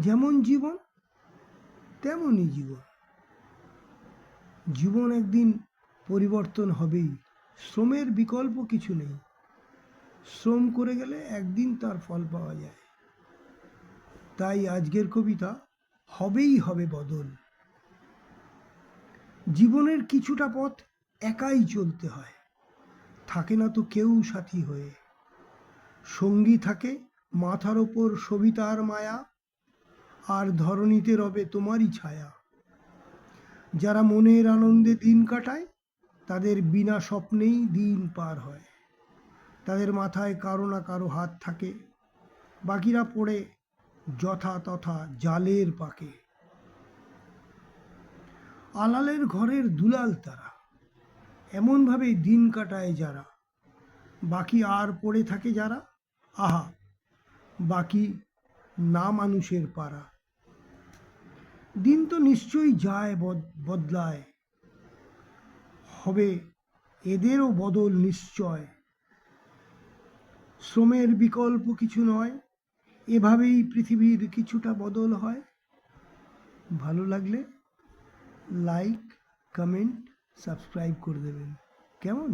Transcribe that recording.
যেমন জীবন তেমনই জীবন। জীবন একদিন পরিবর্তন হবেই, শ্রমের বিকল্প কিছু নেই। শ্রম করে গেলে একদিন তার ফল পাওয়া যায়। তাই আজকের কবিতা হবেই হবে বদল। জীবনের কিছুটা পথ একাই চলতে হয়, থাকে না তো কেউ সাথী হয়ে। সঙ্গী থাকে মাথার ওপর সবিতার মায়া, আর ধরণীতে রবে তোমারই ছায়া। যারা মনের আনন্দে দিন কাটায়, তাদের বিনা স্বপ্নেই দিন পার হয়। তাদের মাথায় কারো না কারো হাত থাকে, বাকিরা পড়ে যথা তথা জালের পাকে। আলালের ঘরের দুলাল তারা, এমনভাবে দিন কাটায় যারা। বাকি আর পড়ে থাকে যারা, আহা বাকি না মানুষের পারা। দিন তো নিশ্চয়ই যায় বদলায়, হবে এদেরও বদল নিশ্চয়। শ্রমের বিকল্প কিছু নয়, এভাবেই পৃথিবীর কিছুটা বদল হয়। ভালো লাগলে লাইক, কমেন্ট, সাবস্ক্রাইব করে দেবেন। কেমন?